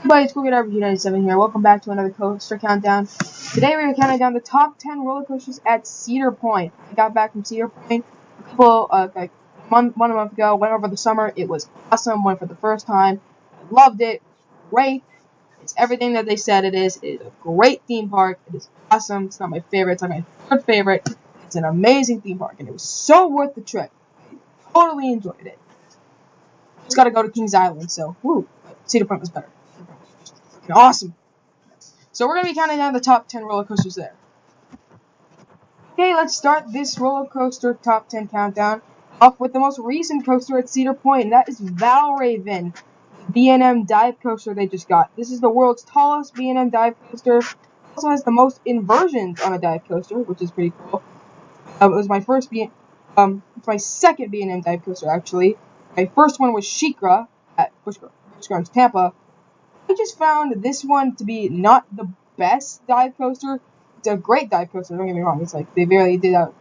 Everybody, it's Cedar here. Welcome back to another coaster countdown. Today we are counting down the top 10 roller coasters at Cedar Point. I got back from Cedar Point a couple, like one month ago. Went over the summer. It was awesome. Went for the first time. I loved it. Great. It's everything that they said it is. It is a great theme park. It is awesome. It's not my favorite. It's like my third favorite. It's an amazing theme park, and it was so worth the trip. I totally enjoyed it. Just gotta go to Kings Island, so woo. Cedar Point was better. Awesome. So we're going to be counting down the top 10 roller coasters there. Okay, let's start this roller coaster top 10 countdown off with the most recent coaster at Cedar Point, and that is Valraven, the B&M dive coaster they just got. This is the world's tallest B&M dive coaster. It also has the most inversions on a dive coaster, which is pretty cool. It was my first it's my second B&M dive coaster, actually. My first one was SheiKra at Busch Gardens, Tampa. I just found this one to be not the best dive coaster. It's a great dive coaster, don't get me wrong. It's like they barely did that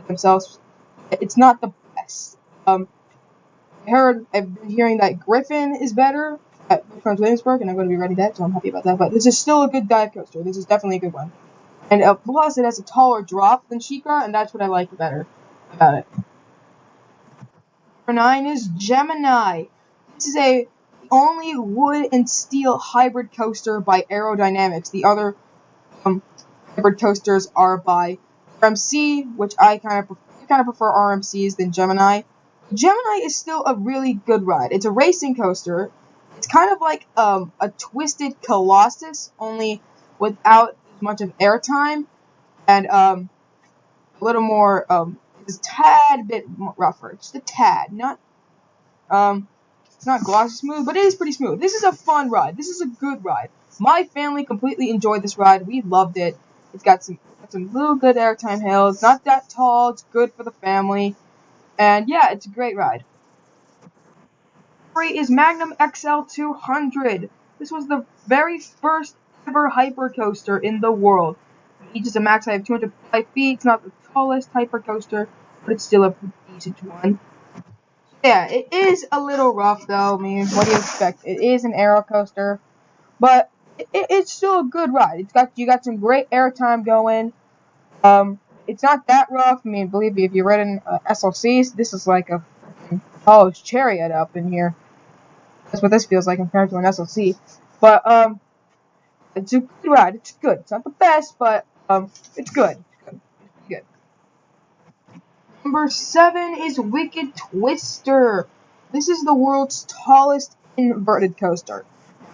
themselves. It's not the best. I've been hearing that Griffin is better at Williamsburg, and I'm going to be running that, so I'm happy about that. But this is still a good dive coaster. This is definitely a good one. And plus, it has a taller drop than SheiKra, and that's what I like better about it. Number 9 is Gemini. This is the only wood and steel hybrid coaster by Aerodynamics. The other hybrid coasters are by RMC, which I kind of prefer RMCs than Gemini. Gemini is still a really good ride. It's a racing coaster. It's kind of like a twisted Colossus, only without as much of airtime and a little more. It's a tad bit rougher, just a tad, not It's not glossy smooth, but it is pretty smooth. This is a fun ride. This is a good ride. My family completely enjoyed this ride. We loved it. It's got some little good airtime hills. It's not that tall. It's good for the family. And yeah, it's a great ride. 3 is Magnum XL 200. This was the very first ever hyper coaster in the world. Each is a max height of 205 feet. It's not the tallest hyper coaster, but it's still a decent one. Yeah, it is a little rough, though. I mean, what do you expect? It is an aero coaster, but it's still a good ride. You got some great airtime going. It's not that rough. I mean, believe me, if you've ridden SLCs, this is like a college chariot up in here. That's what this feels like compared to an SLC. But it's a good ride. It's good. It's not the best, but it's good. Number 7 is Wicked Twister. This is the world's tallest inverted coaster.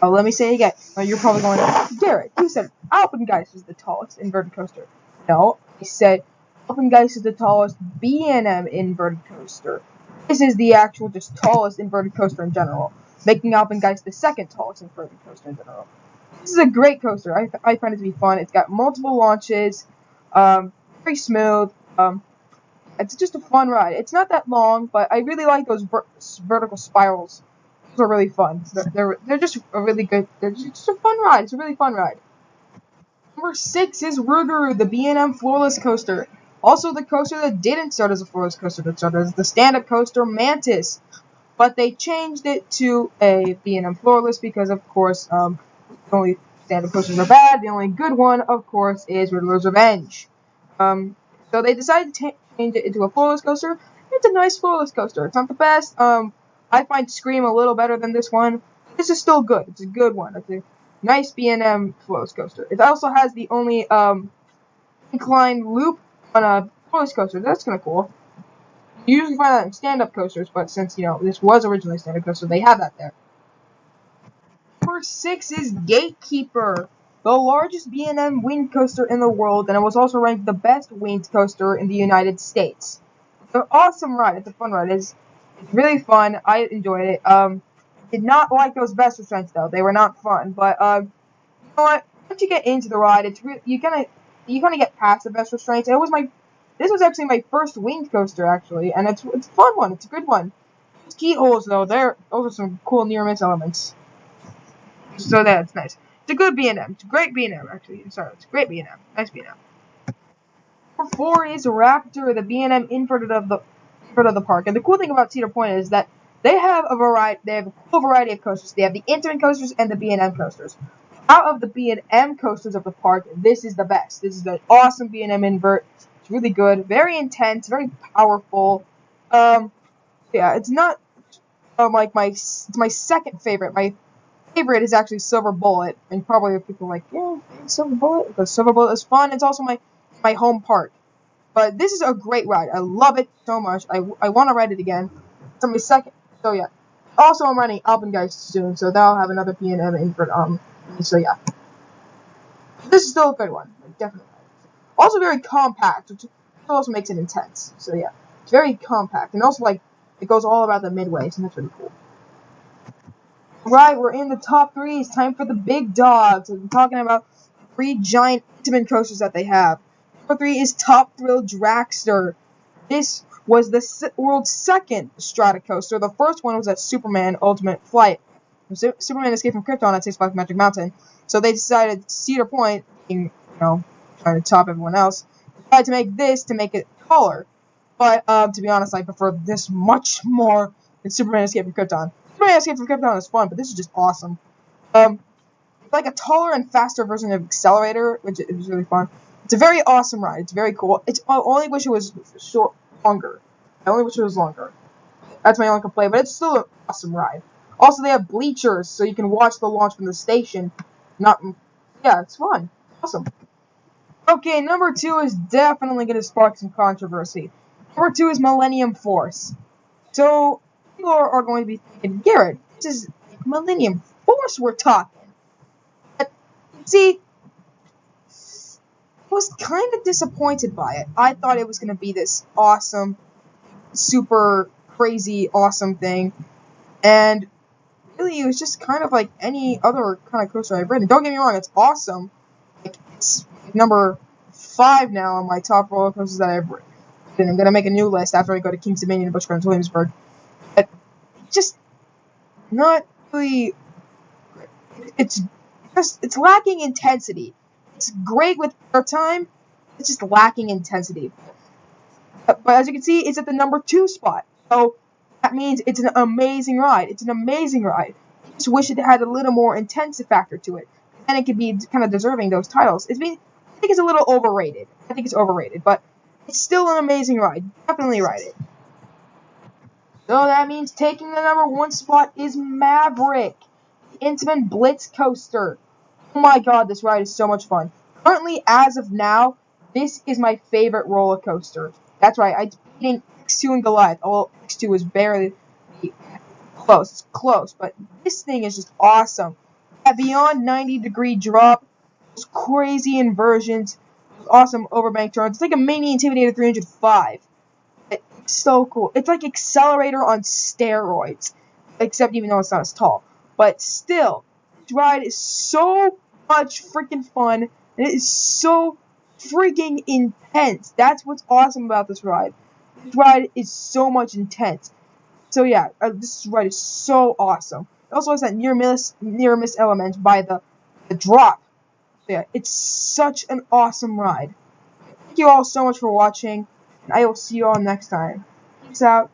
Oh, let me say it again. You're probably going, Garrett, you said Alpengeist is the tallest inverted coaster. No, I said Alpengeist is the tallest B&M inverted coaster. This is the actual just tallest inverted coaster in general, making Alpengeist the second tallest inverted coaster in general. This is a great coaster. I find it to be fun. It's got multiple launches, very smooth. It's just a fun ride. It's not that long, but I really like those vertical spirals. Those are really fun. They're just a really good. They're just a fun ride. It's a really fun ride. Number 6 is Rougarou, the B&M floorless coaster. Also, the coaster that didn't start as a floorless coaster, that started as the stand-up coaster Mantis, but they changed it to a B&M floorless because, of course, only stand-up coasters are bad. The only good one, of course, is Riddler's Revenge. So they decided to change it into a floorless coaster. It's a nice floorless coaster. It's not the best. I find Scream a little better than this one. This is still good. It's a good one. It's a nice B&M floorless coaster. It also has the only inclined loop on a floorless coaster. That's kind of cool. You usually find that in stand-up coasters, but since, this was originally a stand-up coaster, they have that there. Number 6 is Gatekeeper, the largest B&M winged coaster in the world, and it was also ranked the best winged coaster in the United States. It's an awesome ride. It's a fun ride. It's really fun. I enjoyed it. Did not like those vest restraints though. They were not fun. But you know what? Once you get into the ride, it's you kind of get past the vest restraints. This was actually my first winged coaster actually, and it's a fun one. It's a good one. Those keyholes though, those are some cool near miss elements. So that's nice. It's a good B&M. It's a great B&M, actually. Sorry, it's a great B&M. Nice B&M. Number 4 is Raptor, the B&M inverted of the park. And the cool thing about Cedar Point is that They have a variety. They have a full variety of coasters. They have the Intamin coasters and the B&M coasters. Out of the B&M coasters of the park, this is the best. This is the awesome B&M invert. It's really good, very intense, very powerful. Yeah, it's not like it's my second favorite. My favorite is actually Silver Bullet, and probably people are like, yeah, Silver Bullet, because Silver Bullet is fun. It's also my home park. But this is a great ride. I love it so much. I want to ride it again. It's my second. So yeah. Also, I'm running Alpengeist soon, so that'll have another B&M invert. So yeah. This is still a good one. Definitely. Also very compact, which also makes it intense. So yeah. It's very compact. And also, like, it goes all about the midway, so that's really cool. Right, we're in the top 3. It's time for the big dogs. We're talking about 3 giant Intamin coasters that they have. Number 3 is Top Thrill Dragster. This was the world's second strata coaster. The first one was at Superman Ultimate Flight. Superman escaped from Krypton at Six Flags Magic Mountain. So they decided Cedar Point, being, trying to top everyone else, decided to make this to make it taller. But to be honest, I prefer this much more than Superman Escape from Krypton. Superman Escape from Krypton is fun, but this is just awesome. It's like a taller and faster version of Accelerator, which is really fun. It's a very awesome ride. It's very cool. I only wish it was longer. I only wish it was longer. That's my only complaint, but it's still an awesome ride. Also, they have bleachers, so you can watch the launch from the station. Yeah, it's fun. Awesome. Okay, number 2 is definitely going to spark some controversy. Number 2 is Millennium Force. So, people are going to be thinking, Garrett, this is Millennium Force we're talking. But, see, I was kind of disappointed by it. I thought it was going to be this awesome, super crazy, awesome thing. And really, it was just kind of like any other kind of coaster I've ridden. Don't get me wrong, it's awesome. Like, it's number 5 now on my top roller coasters that I've ridden. I'm going to make a new list after I go to King's Dominion and Busch Gardens Williamsburg. But just not really. It's lacking intensity. It's great with airtime. It's just lacking intensity. But as you can see, it's at the number 2 spot. So that means it's an amazing ride. It's an amazing ride. I just wish it had a little more intensive factor to it. And it could be kind of deserving those titles. I think it's a little overrated. I think it's overrated, but it's still an amazing ride. Definitely ride it. So that means taking the number 1 spot is Maverick, the Intamin Blitz Coaster. Oh my god, this ride is so much fun. Currently, as of now, this is my favorite roller coaster. That's right, I beat X2 and Goliath. Well, X2 was barely close. It's close, but this thing is just awesome. At beyond 90-degree drop, those crazy inversions, those awesome overbank turns. It's like a mini Intimidator 305. It's so cool. It's like Accelerator on steroids, except even though it's not as tall. But still, this ride is so much freaking fun, and it is so freaking intense. That's what's awesome about this ride. This ride is so much intense. So yeah, this ride is so awesome. It also has that near miss element by the drop. So yeah, it's such an awesome ride. Thank you all so much for watching, and I will see you all next time. Peace out.